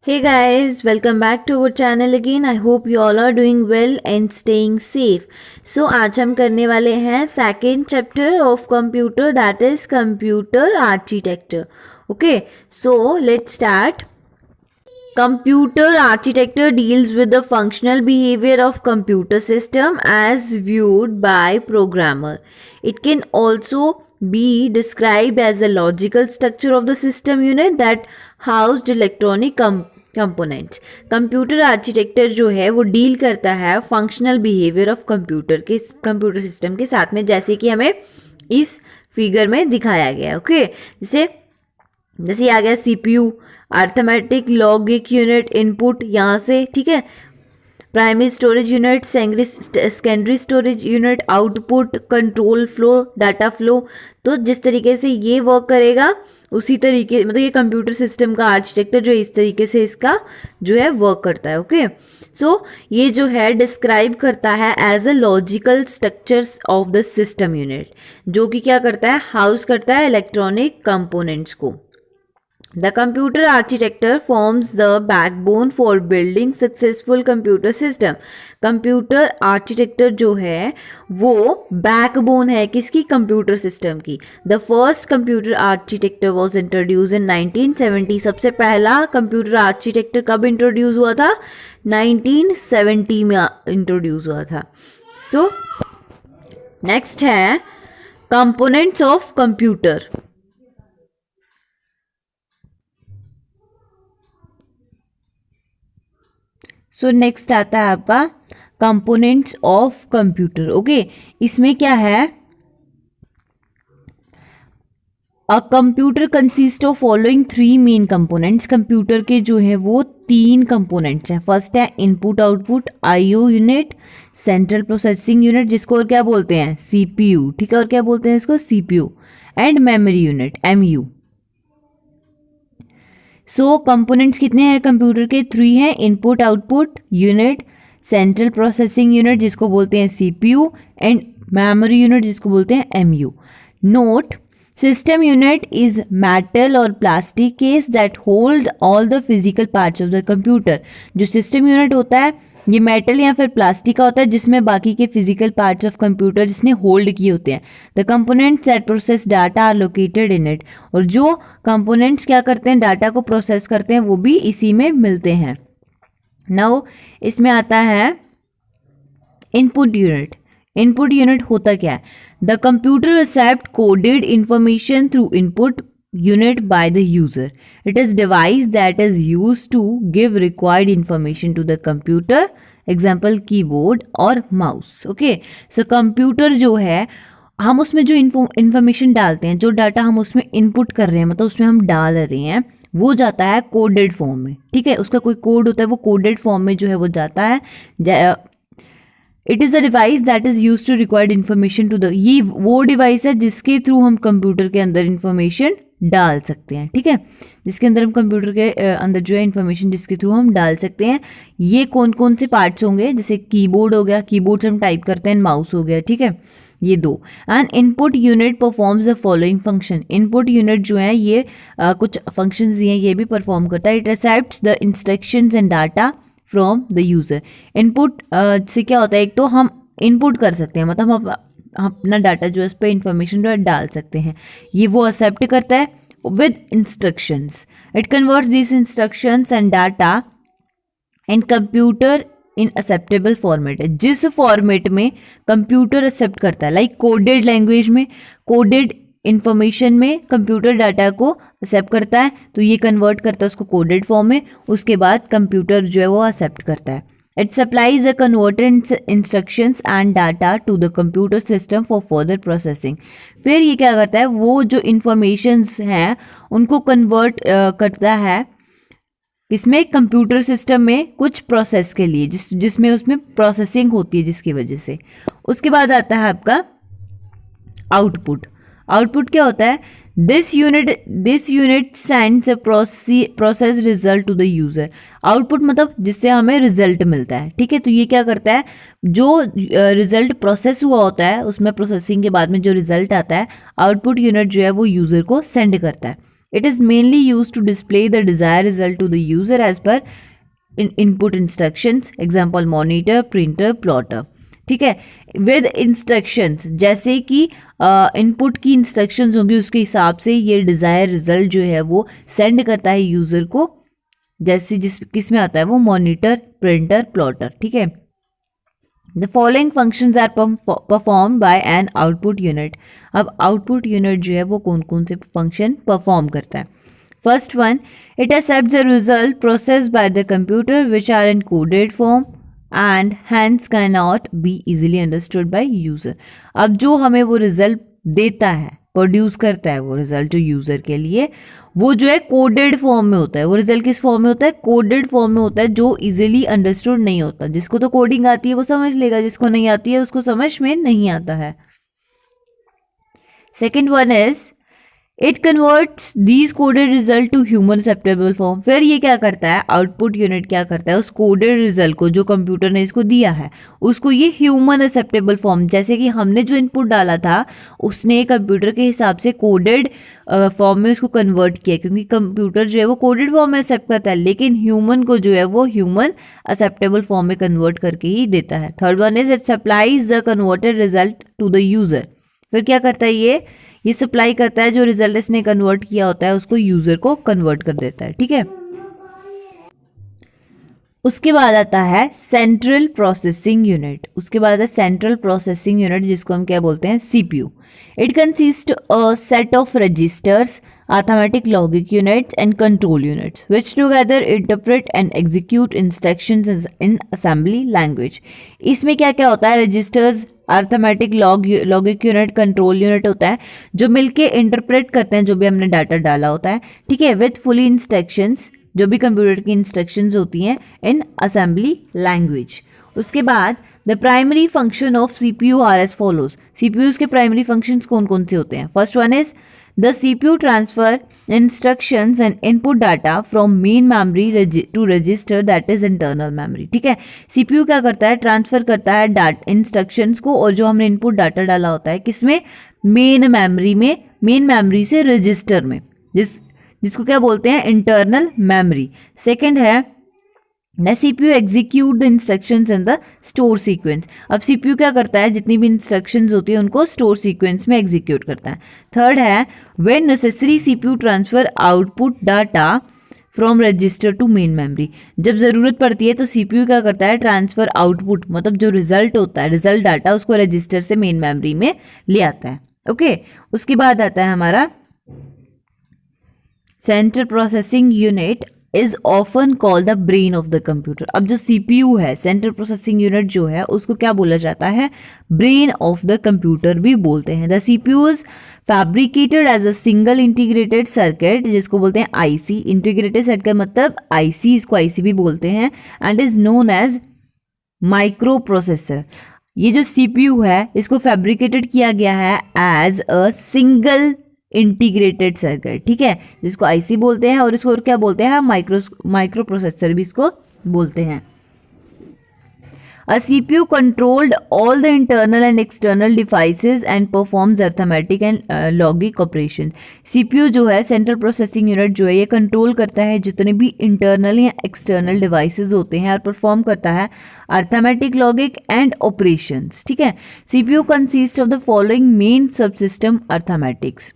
Hey guys, welcome back to our channel again. I hope you all are doing well and staying safe. So आज हम करने वाले हैं second chapter of computer that is computer architecture. Okay, so let's start. Computer architecture deals with the functional behavior of computer system as viewed by programmer. It can also be described as a logical structure of the system unit that housed electronic components. Computer architecture जो है वो deal करता है functional behaviour of computer system के साथ में, जैसे कि हमें इस फिगर में दिखाया गया. ओके, जैसे आ गया CPU, arithmetic logic unit input यहाँ से, ठीक है, primary storage unit, secondary storage unit output, control flow, data flow. तो जिस तरीके से ये वर्क करेगा उसी तरीके, मतलब ये कंप्यूटर सिस्टम का आर्किटेक्चर जो इस तरीके से इसका जो है वर्क करता है. ओके, सो ये जो है डिस्क्राइब करता है as a logical structures of the system unit, जो कि क्या करता है, हाउस करता है इलेक्ट्रॉनिक कंपोनेंट्स को. The computer architecture forms the backbone for building successful computer system. Computer architecture जो है वो backbone है किसकी, कंप्यूटर सिस्टम की. The first computer architecture was introduced in 1970. सबसे पहला कंप्यूटर आर्किटेक्चर कब इंट्रोड्यूस हुआ था, 1970 में इंट्रोड्यूस हुआ था. सो नेक्स्ट है components of computer. So next आता है आपका कंपोनेंट्स ऑफ कंप्यूटर. ओके, इसमें क्या है, a computer consist of following 3 main components. Computer के जो है वो 3 कंपोनेंट्स हैं. फर्स्ट है input output IO unit, central processing unit जिसको और क्या बोलते हैं, सीपीयू, ठीक है, और क्या बोलते हैं इसको, CPU, and memory unit, MU. So components कितने हैं कंप्यूटर के, 3 हैं. Input output unit, central processing unit जिसको बोलते हैं सीपीयू, एंड मेमोरी यूनिट जिसको बोलते हैं MU. Note, system unit is metal और plastic case that hold all the physical parts of the computer. जो सिस्टम यूनिट होता है ये मेटल या फिर प्लास्टिक का होता है जिसमें बाकी के फिजिकल पार्ट्स ऑफ कंप्यूटर जिसने होल्ड किए होते हैं. The components that process data are located in it. और जो कंपोनेंट्स क्या करते हैं, डाटा को प्रोसेस करते हैं, वो भी इसी में मिलते हैं. नाउ इसमें आता है इनपुट यूनिट. इनपुट यूनिट होता क्या है, the computer accept coded information through input unit by the user. It is device that is used to give required information to the computer, example keyboard और mouse. Okay, so computer जो है हम उसमें जो information डालते हैं, जो data हम उसमें इनपुट कर रहे हैं, मतलब उसमें हम डाल रहे हैं, वो जाता है कोडेड फॉर्म में. ठीक है, उसका कोई कोड होता है, वो कोडेड फॉर्म में जो है वो जाता है. It is a device that is use to required information to the, ये वो डिवाइस है जिसके थ्रू हम कंप्यूटर के अंदर इन्फॉर्मेशन डाल सकते हैं. ठीक है, जिसके अंदर हम कंप्यूटर के अंदर जो है इन्फॉर्मेशन जिसके थ्रू हम डाल सकते हैं. ये कौन कौन से पार्ट्स होंगे, जैसे कीबोर्ड हो गया, कीबोर्ड से हम टाइप करते हैं, माउस हो गया. ठीक है, ये 2. And input unit performs the following function. Input unit जो है ये कुछ फंक्शंस दिए हैं, ये भी परफॉर्म करता है. It accepts the instructions and data from the user. Input से क्या होता है, एक तो हम इनपुट कर सकते हैं, मतलब हम अपना डाटा जो है उस पर इंफॉर्मेशन जो है डाल सकते हैं, ये वो एक्सेप्ट करता है with instructions. It converts this instructions and data and computer in acceptable format. जिस फॉर्मेट में कंप्यूटर एक्सेप्ट करता है, लाइक कोडेड लैंग्वेज में, कोडेड इंफॉर्मेशन में कंप्यूटर डाटा को एक्सेप्ट करता है, तो ये कन्वर्ट करता है उसको कोडेड फॉर्म में, उसके बाद कंप्यूटर जो है वो एक्सेप्ट करता है. It supplies the converted instructions and data to the computer system for further processing. फिर ये क्या करता है, वो जो इंफॉर्मेशंस हैं उनको कन्वर्ट करता है इसमें कंप्यूटर सिस्टम में कुछ प्रोसेस के लिए, जिसमें उसमें प्रोसेसिंग होती है जिसकी वजह से. उसके बाद आता है आपका आउटपुट. आउटपुट क्या होता है, this unit sends a process result to the user. Output मतलब जिससे हमें रिजल्ट मिलता है. ठीक है, तो ये क्या करता है, जो रिजल्ट प्रोसेस हुआ होता है उसमें प्रोसेसिंग के बाद में जो रिजल्ट आता है, आउटपुट यूनिट जो है वो यूजर को सेंड करता है. It is mainly used to display the desired result to the user as per input instructions, example monitor, printer, plotter. ठीक है, विद इंस्ट्रक्शंस, जैसे कि इनपुट की इंस्ट्रक्शंस होंगी उसके हिसाब से ये डिज़ायर रिजल्ट जो है वो सेंड करता है यूज़र को, जैसे जिस किस में आता है वो मॉनिटर, प्रिंटर, प्लॉटर. ठीक है. The following functions are perform by an output unit. अब आउटपुट यूनिट जो है वो कौन कौन से फंक्शन परफॉर्म करता है. First one, it accepts the result processed by the computer which are in coded form and hence cannot be easily understood by user. अब जो हमें वो रिजल्ट देता है, प्रोड्यूस करता है वो रिजल्ट जो यूज़र के लिए, वो जो है कोडेड फॉर्म में होता है. वो रिजल्ट किस फॉर्म में होता है? कोडेड फॉर्म में होता है, जो इजीली अंडरस्टूड नहीं होता. जिसको तो कोडिंग आती है वो समझ लेगा, जिसको नहीं आती है उसको समझ में नहीं आता है. Second one is it converts these coded result to human acceptable form. फिर ये क्या करता है, आउटपुट यूनिट क्या करता है, उस कोडेड रिजल्ट को जो कंप्यूटर ने इसको दिया है उसको ये ह्यूमन एक्सेप्टेबल फॉर्म, जैसे कि हमने जो इनपुट डाला था उसने कंप्यूटर के हिसाब से कोडेड फॉर्म में उसको कन्वर्ट किया, क्योंकि कंप्यूटर जो है वो कोडेड फॉर्म में एक्सेप्ट करता है, लेकिन ह्यूमन को जो है वो ह्यूमन एक्सेप्टेबल फॉर्म में कन्वर्ट करके ही देता है. Third one is it supplies the converted result to the user. फिर क्या करता है ये सप्लाई करता है जो रिजल्ट इसने कन्वर्ट किया होता है उसको यूजर को कन्वर्ट कर देता है. ठीक है. उसके बाद आता है सेंट्रल प्रोसेसिंग यूनिट. उसके बाद है सेंट्रल प्रोसेसिंग यूनिट, जिसको हम क्या बोलते हैं, CPU. It consist a set of registers, arithmetic logic units and control units which together interpret and execute instructions in assembly language. इसमें क्या क्या होता है, registers, arithmetic logic unit, control unit होता है जो मिलके इंटरप्रेट करते हैं जो भी हमने डाटा डाला होता है. ठीक है, विथ फुली इंस्ट्रक्शंस, जो भी कंप्यूटर की इंस्ट्रक्शंस होती हैं इन असेंबली लैंग्वेज. उसके बाद the primary function of CPU are as follows. CPUs के प्राइमरी फंक्शंस कौन कौन से होते हैं. First one is the CPU transfer instructions and input data from main memory to register that is internal memory. ठीक है, CPU क्या करता है, ट्रांसफर करता है डाटा इंस्ट्रक्शंस को, और जो हमने इनपुट डाटा डाला होता है किसमें, मेन मेमोरी में, मेन मेमोरी से रजिस्टर में, जिसको क्या बोलते हैं, इंटरनल मेमोरी. सेकेंड है The CPU execute the instructions in the store sequence. अब CPU क्या करता है, जितनी भी इंस्ट्रक्शंस होती है उनको स्टोर सीक्वेंस में एग्जीक्यूट करता है. थर्ड है when necessary CPU transfer output data from register to main memory. जब ज़रूरत पड़ती है तो CPU क्या करता है, ट्रांसफर आउटपुट, मतलब जो रिजल्ट होता है, रिजल्ट डाटा, उसको रजिस्टर से मेन मेमोरी में ले आता है. ओके. उसके बाद आता है हमारा central processing unit is often called the brain of the computer. अब जो सीपीयू है, सेंट्रल प्रोसेसिंग यूनिट जो है, उसको क्या बोला जाता है, ब्रेन ऑफ द कंप्यूटर भी बोलते हैं. The CPU is fabricated as a single integrated circuit, जिसको बोलते हैं आईसी. इंटीग्रेटेड सर्किट मतलब आईसी, इसको आईसी भी बोलते हैं, and is known as micro processor. ये जो सीपीयू है इसको फैब्रिकेटेड किया गया है as a single integrated circuit. ठीक है, जिसको आईसी बोलते हैं, और इसको और क्या बोलते हैं, माइक्रो प्रोसेसर भी इसको बोलते हैं. A CPU controlled all the internal and external devices and performs arithmetic and logic operations. CPU जो है, सेंट्रल प्रोसेसिंग यूनिट जो है, ये कंट्रोल करता है जितने भी इंटरनल या एक्सटर्नल डिवाइसेस होते हैं, और परफॉर्म करता है अर्थमेटिक, लॉजिक एंड ऑपरेशंस. ठीक है. CPU consist of the following main subsystem arithmetics.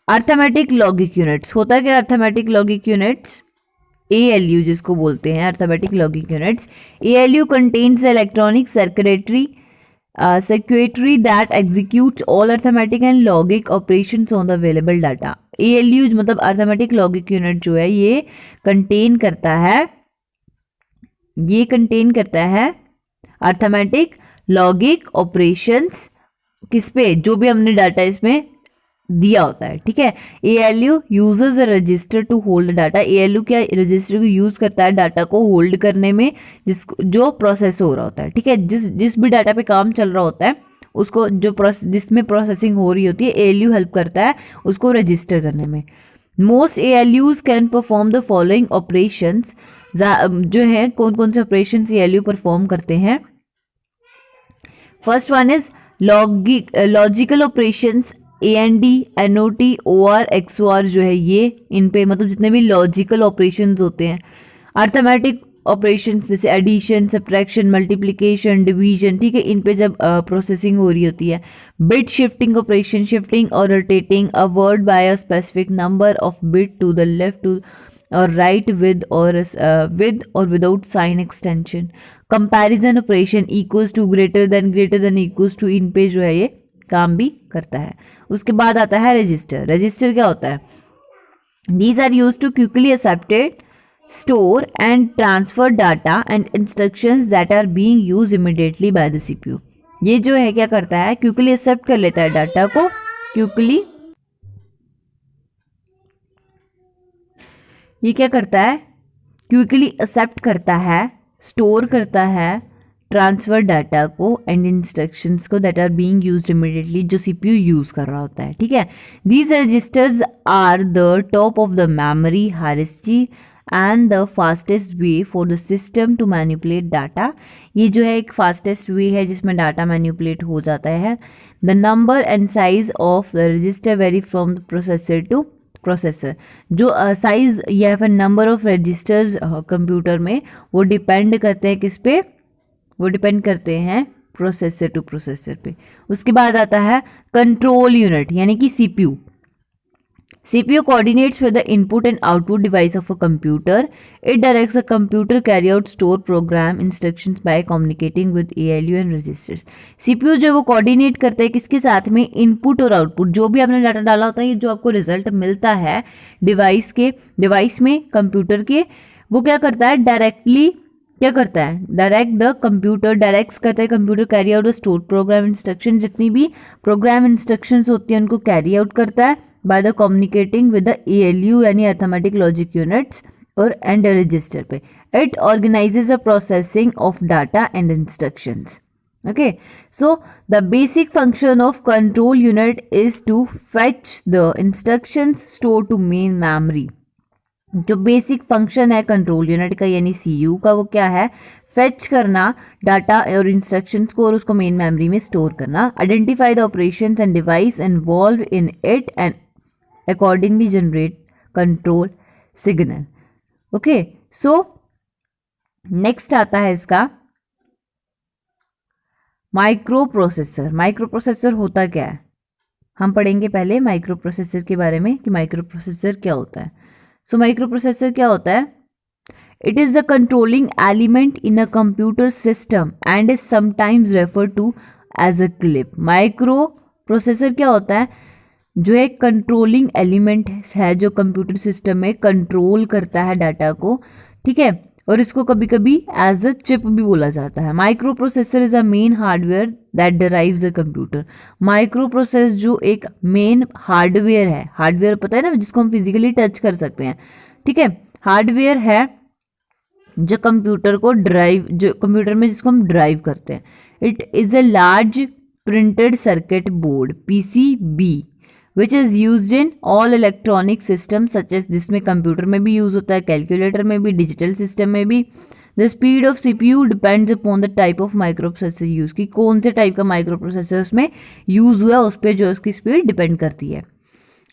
Arithmetic logic units होता क्या, अर्थमेटिक लॉजिक यूनिट्स, ALU जिसको बोलते हैं, arithmetic logic units. ALU contains the electronic circuitry that executes all arithmetic and logic operations on the available data. ALU मतलब arithmetic logic unit जो है, ये contain करता है अर्थमेटिक लॉजिक ऑपरेशंस, किस पे, जो भी हमने डाटा इसमें दिया होता है. ठीक है. ALU uses a register to hold data. ALU क्या, रजिस्टर को यूज करता है डाटा को होल्ड करने में, जो प्रोसेस हो रहा होता है. ठीक है. जिस भी डाटा पे काम चल रहा होता है उसको, जिसमें प्रोसेसिंग हो रही होती है, ALU हेल्प करता है उसको रजिस्टर करने में. Most ALUs can perform the following operations. जो है कौन कौन से ऑपरेशंस ALU परफॉर्म करते हैं. First one is logical operations AND NOT OR XOR जो है ये इन पे मतलब जितने भी लॉजिकल ऑपरेशंस होते हैं, अर्थमेटिक ऑपरेशंस जैसे एडिशन, सब्ट्रैक्शन, मल्टीप्लिकेशन, डिवीजन, ठीक है, इन पे जब प्रोसेसिंग हो रही होती है। बिट शिफ्टिंग ऑपरेशन, शिफ्टिंग और rotating a word by a specific number of bit to the left to और राइट विद और without sign extension. Comparison operation equals to greater than equals to, इन पे जो है ये काम भी करता है। उसके बाद आता है रजिस्टर। रजिस्टर क्या होता है? These are use to quickly accepted store and transfer data and instructions that are being use immediately by the CPU। ये जो है क्या करता है? क्विकली एक्सेप्ट कर लेता है डाटा को, ये क्या करता है? क्विकली एक्सेप्ट करता है, स्टोर करता है, ट्रांसफर डाटा को एंड इंस्ट्रक्शंस को that are being used immediately, जो CPU यूज कर रहा होता है, ठीक है। These registers are the top of the memory hierarchy and the fastest way for the system to manipulate data. ये जो है एक फास्टेस्ट वे है जिसमें डाटा मैनिपुलेट हो जाता है। The number and size of the register very from the processor two processor. जो साइज या फिर नंबर ऑफ रजिस्टर्स कंप्यूटर में वो डिपेंड करते हैं किस पे? वो डिपेंड करते हैं प्रोसेसर टू प्रोसेसर पे। उसके बाद आता है कंट्रोल यूनिट यानी कि CPU। CPU coordinates with the input and output device of a computer. It directs the computer carry out store program instructions by communicating with ALU and registers. CPU जो वो coordinate करता है किसके साथ में? Input और आउटपुट। जो भी आपने डाटा डाला होता है, ये जो आपको रिजल्ट मिलता है डिवाइस में कंप्यूटर के, वो क्या करता है? डायरेक्टली क्या करता है? डायरेक्ट्स करता है computer carry out store programme instruction. जितनी भी प्रोग्राम इंस्ट्रक्शंस होती हैं उनको कैरी आउट करता है by the communicating with the ALU यानी अर्थमेटिक लॉजिक यूनिट्स और एंड रजिस्टर पे। It organizes the processing of data and instructions. Okay, so the basic function of control unit is to fetch the instructions stored to main memory. जो basic function है control unit का यानी CPU का, वो क्या है? Fetch करना data और इंस्ट्रक्शंस को और उसको मेन मेमोरी में स्टोर करना। Identify the operations and device involve in it and accordingly generate control signal. Okay, so next आता है इसका माइक्रो प्रोसेसर। माइक्रो प्रोसेसर होता क्या है? हम पढ़ेंगे पहले माइक्रो प्रोसेसर के बारे में कि माइक्रो प्रोसेसर क्या होता है। सो माइक्रो प्रोसेसर क्या होता है? It is the controlling element in a computer system and is sometimes refer to as a clip. Micro processor क्या होता है? जो एक कंट्रोलिंग एलिमेंट है जो कंप्यूटर सिस्टम में कंट्रोल करता है डाटा को, ठीक है, और इसको कभी कभी एज अ चिप भी बोला जाता है। Micro processor is a main hardware that derives a computer. Micro processor जो एक मेन हार्डवेयर है, हार्डवेयर पता है ना जिसको हम फिजिकली टच कर सकते हैं, ठीक है, हार्डवेयर है जो कंप्यूटर में जिसको हम ड्राइव करते हैं। It is a large printed circuit board PCB which is used in all electronic systems such as, जिसमें कंप्यूटर में भी यूज होता है, कैलकुलेटर में भी, डिजिटल सिस्टम में भी। The speed of CPU depends upon the type of micro processor use, कि कौन से टाइप का माइक्रो प्रोसेसर उसमें यूज हुआ उस पर जो उसकी स्पीड डिपेंड करती है।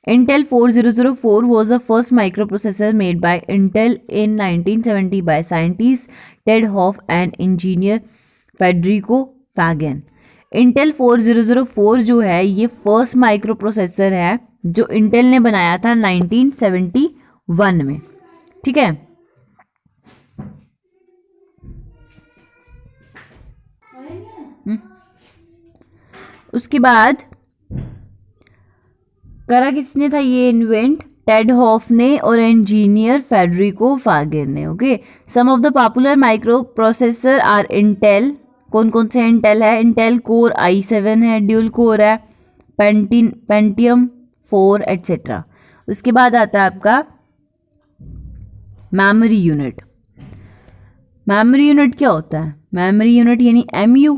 Intel 4004 was the first microprocessor made by Intel in 1970 by scientist Ted Hoff and engineer Federico Fagan. Intel 4004 जो है ये फर्स्ट माइक्रो प्रोसेसर है जो इंटेल ने बनाया था 1971 में, ठीक है। उसके बाद करा किसने था ये इन्वेंट? टेड हॉफ ने और इंजीनियर फेडरिको फागेन ने। Okay, some of the popular micro processor are Intel. कौन कौन से इंटेल है? इंटेल कोर i7 है, ड्यूल कोर है, पेंटियम 4 एट्सेट्रा। उसके बाद आता है आपका मेमोरी यूनिट। मेमोरी यूनिट क्या होता है? मेमोरी यूनिट यानी MU,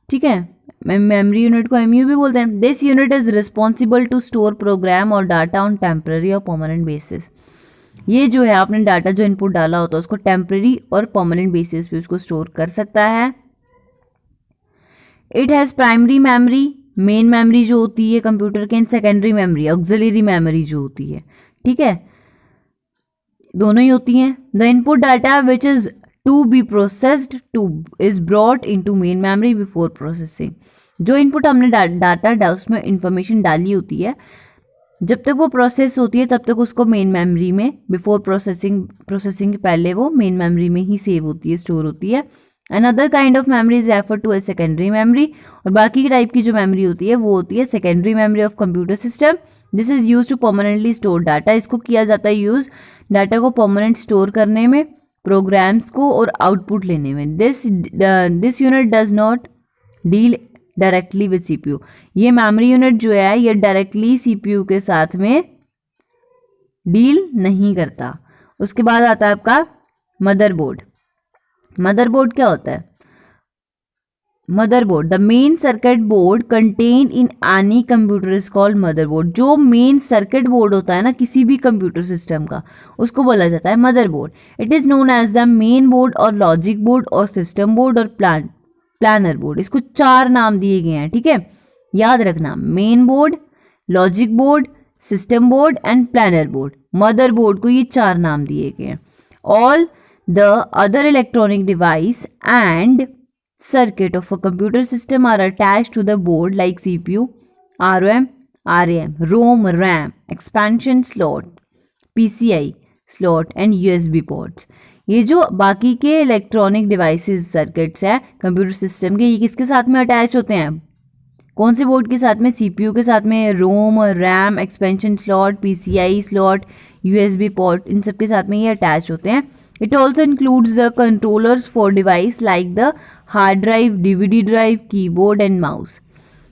ठीक है, मेमोरी यूनिट को MU भी बोलते हैं। This unit is responsible to store program और डाटा ऑन टेम्पररी और परमानेंट बेसिस। ये जो है आपने डाटा जो इनपुट डाला होता है उसको टेम्पररी और परमानेंट बेसिस पे उसको स्टोर कर सकता है। It has primary memory, main memory जो होती है कंप्यूटर के, and secondary memory, auxiliary memory जो होती है, ठीक है, दोनों ही होती हैं. The input data which is to be processed to is brought into main memory before processing. जो इनपुट हमने डाटा उसमें इंफॉर्मेशन डाली होती है, जब तक वो प्रोसेस होती है तब तक उसको मेन मेमोरी में, बिफोर प्रोसेसिंग के पहले वो मेन मेमोरी में ही सेव होती है, स्टोर होती है. Another kind of memory is refer to a secondary memory. और बाकी की टाइप की जो मेमोरी होती है वो होती है secondary memory of computer system. This is use to permanently store data. इसको किया जाता है यूज डाटा को परमानेंट स्टोर करने में, प्रोग्राम्स को और आउटपुट लेने में. This unit does not deal directly with CPU. ये मेमोरी यूनिट जो है ये डायरेक्टली सीपीयू के साथ में डील नहीं करता. उसके बाद आता है आपका मदरबोर्ड. मदरबोर्ड क्या होता है? Motherboard, the main circuit board contain in any computer is called motherboard. जो मेन सर्किट बोर्ड होता है ना किसी भी कंप्यूटर सिस्टम का, उसको बोला जाता है motherboard. It is known as the main board और लॉजिक बोर्ड और सिस्टम बोर्ड और प्लानर बोर्ड. इसको 4 नाम दिए गए हैं, ठीक है, याद रखना. Main board, logic board, system board and planar board. Motherboard को ये 4 नाम दिए गए हैं. All the other electronic device and circuit of a computer system are attached to the board like CPU, ROM, RAM, ROM, RAM, expansion slot, PCI slot and USB ports. ये जो बाकी के इलेक्ट्रॉनिक डिवाइसेस सर्किट्स हैं computer system के, ये किसके साथ में अटैच होते हैं? कौन से बोर्ड के साथ में? CPU के साथ में, ROM, RAM, expansion slot, PCI slot, USB port, इन सब के साथ में ये अटैच होते हैं. It also includes the controllers for device like the hard drive, DVD drive, keyboard and mouse.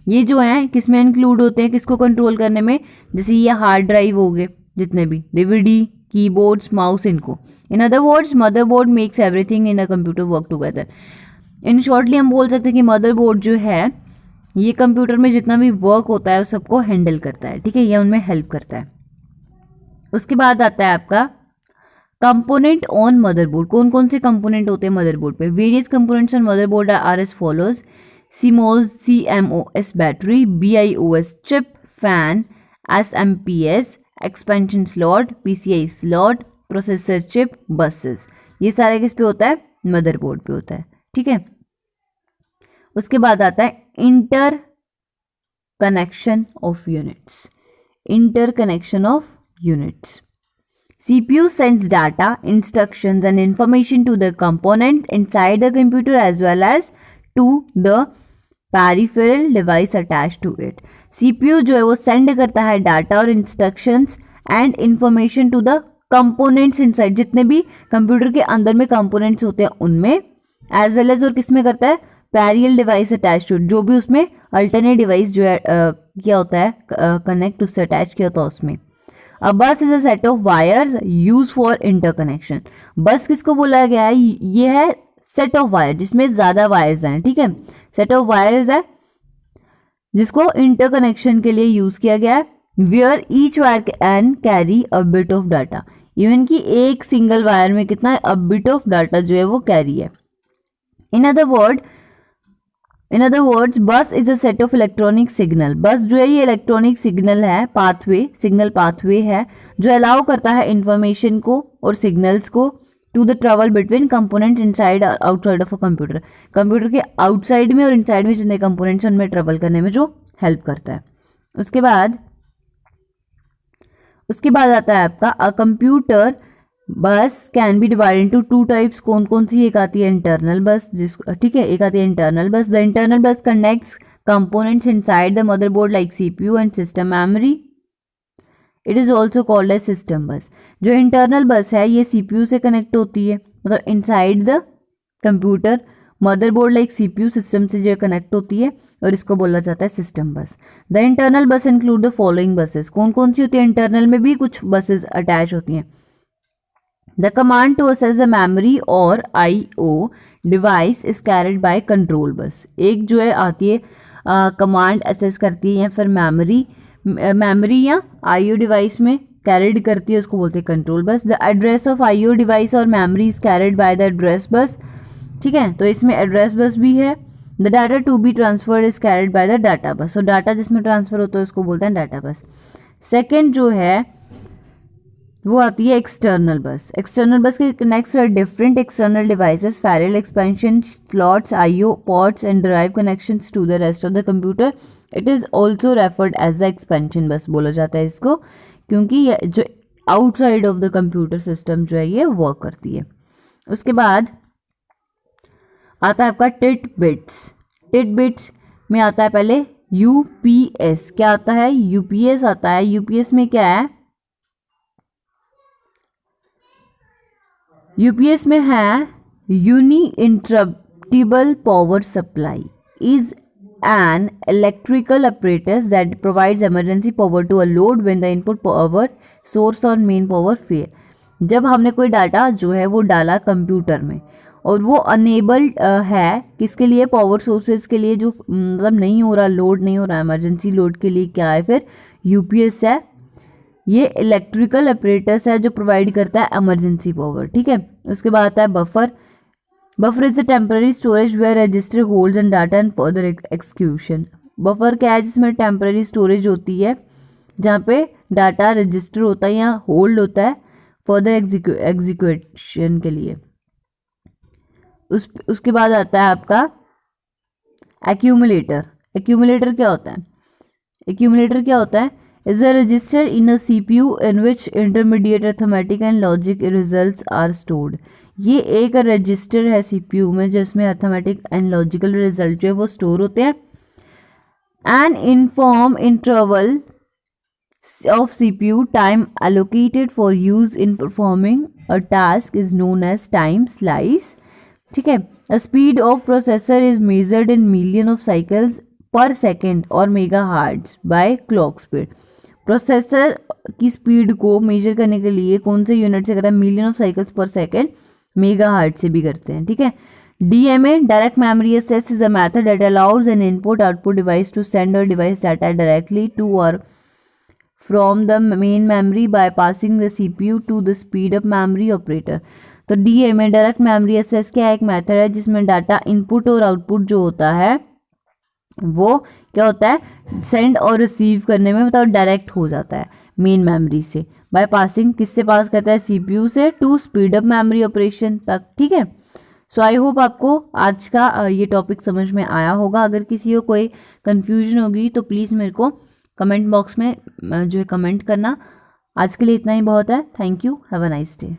ये जो हैं किस में इंक्लूड होते हैं, किसको कंट्रोल करने में? जैसे ये हार्ड ड्राइव हो गए, जितने भी DVD, कीबोर्ड्स, माउस, इनको. In other words motherboard makes everything in a computer work together. In shortly हम बोल सकते हैं कि मदरबोर्ड जो है ये कंप्यूटर में जितना भी वर्क होता है उस सबको हैंडल करता है, ठीक है, ये उनमें हेल्प करता है. उसके बाद आता है आपका कंपोनेंट ऑन मदरबोर्ड. कौन कौन से कंपोनेंट होते हैं मदरबोर्ड पे? Various components on motherboard are as follows: CMOS battery, BIOS chip, fan, SMPS expansion slot, PCI slot, processor chip, buses. ये सारे किस पे होता है? मदरबोर्ड पे होता है, ठीक है. उसके बाद आता है inter connection of units. Inter connection of units. CPU sends data, instructions and information to the component inside the computer as well as to the peripheral device attached to it. CPU जो है वो send करता है data और instructions and information to the components inside. जितने भी computer के अंदर में components होते हैं उनमें, as well as और किस में करता है? पैरियल डिवाइस अटैच टू, जो भी उसमें अल्टरनेट डिवाइस जो है क्या होता है कनेक्ट, उससे अटैच किया होता है उसमें. A bus is a set of wires used for interconnection. बस किसको बोला गया है? ये है सेट ऑफ वायर जिसमें ज्यादा वायर्स हैं, ठीक है. सेट ऑफ वायर्स है जिसको इंटरकनेक्शन के लिए यूज किया गया है. Where each wire can carry a bit of data. Even की एक सिंगल वायर में कितना है? A bit of data जो है वो कैरी है. In other words, bus is a set of electronic signal. बस जो है ये इलेक्ट्रॉनिक सिग्नल है, पाथवे, सिग्नल पाथवे है जो अलाउ करता है इंफॉर्मेशन को और सिग्नल्स को to the travel between component inside और outside of a computer. Computer के आउटसाइड में और इनसाइड में जितने कंपोनेंट्स हैं उनमें ट्रेवल करने में जो हेल्प करता है. उसके बाद आता है आपका अ कंप्यूटर बस can be divide into 2 types. कौन कौन सी? एक आती है इंटरनल बस, ठीक है, एक आती है internal bus. The internal bus connects components inside the motherboard like CPU and system memory. It is also called as system bus. जो इंटरनल बस है ये CPU से कनेक्ट होती है, मतलब inside the computer. Motherboard like CPU system से जो कनेक्ट होती है और इसको बोला जाता है सिस्टम बस. द इंटरनल बस इंक्लूड द फॉलोइंग बसेस. कौन कौन सी होती है? इंटरनल में भी कुछ बसेस अटैच होती हैं. The command to access the memory or I/O device is carried by control bus. एक जो है आती है कमांड असेस करती है या फिर मेमोरी या I/O डिवाइस में कैरिड करती है, उसको बोलते हैं control bus. The address of I/O device और memory is carried by the address bus. ठीक है, तो इसमें एड्रेस बस भी है the data to be transferred is carried by the data bus. So data जिसमें ट्रांसफर होता है उसको बोलते हैं डाटा बस। सेकेंड जो है वो आती है एक्सटर्नल बस। एक्सटर्नल बस के नेक्स्ट है different external devices, parallel expansion slots, IO ports and drive connections to the rest of the computer. It is also referred as the expansion bus बोला जाता है इसको, क्योंकि ये जो outside of the computer system जो है ये वर्क करती है। उसके बाद आता है आपका टिट बिट्स। टिट बिट्स में आता है पहले यूपीएस। क्या आता है? यूपीएस आता है। यूपीएस में क्या है? यूपीएस में है uninterruptible power supply is an electrical apparatus that provides emergency power to a load when the input power source or main power fail। जब हमने कोई डाटा जो है वो डाला कंप्यूटर में और वो अनेबल्ड है किसके लिए? पावर सोर्सेज के लिए, जो मतलब नहीं हो रहा, लोड नहीं हो रहा, इमरजेंसी लोड के लिए क्या है फिर? यूपीएस है। ये इलेक्ट्रिकल अपरेटस है जो प्रोवाइड करता है इमरजेंसी पावर, ठीक है। उसके बाद आता है buffer. Buffer is a temporary storage where register holds and data and further execution. Buffer क्या है? जिसमें टेम्पररी स्टोरेज होती है जहाँ पे डाटा रजिस्टर होता है या होल्ड होता है फर्दर एग्जीक्यूशन के लिए। उसके बाद आता है आपका एक्यूमुलेटर। एक्यूमुलेटर क्या होता है? एक्यूमुलेटर क्या होता है? is a register in a CPU in which intermediate arithmetic and logic results are stored। ये एक रजिस्टर है CPU में जिसमें अर्थमेटिक एंड लॉजिकल रिजल्ट जो है वो स्टोर होते हैं। An inform interval of CPU time allocated for use in performing a task is known as time slice, ठीक है। A speed of processor is measured in million of cycles per second और megahertz by clock speed। प्रोसेसर की speed को measure करने के लिए कौन से यूनिट से करता है? Million of cycles per second, megahertz से भी करते हैं, ठीक है। DMA direct memory access is a method that allows an input output device to send और डिवाइस डाटा डायरेक्टली टू और from the main memory by passing the CPU to the speed up memory operator. तो DMA direct memory access क्या एक method है जिसमें data input और output जो होता है वो क्या होता है? सेंड और रिसीव करने में मतलब डायरेक्ट हो जाता है मेन मेमोरी से, बाय पासिंग किससे पास करता है? सीपीयू से to speed up memory operation तक, ठीक है। सो आई होप आपको आज का ये टॉपिक समझ में आया होगा। अगर किसी को कोई कंफ्यूजन होगी तो प्लीज़ मेरे को कमेंट बॉक्स में जो है कमेंट करना। आज के लिए इतना ही बहुत है। Thank you, have a nice day.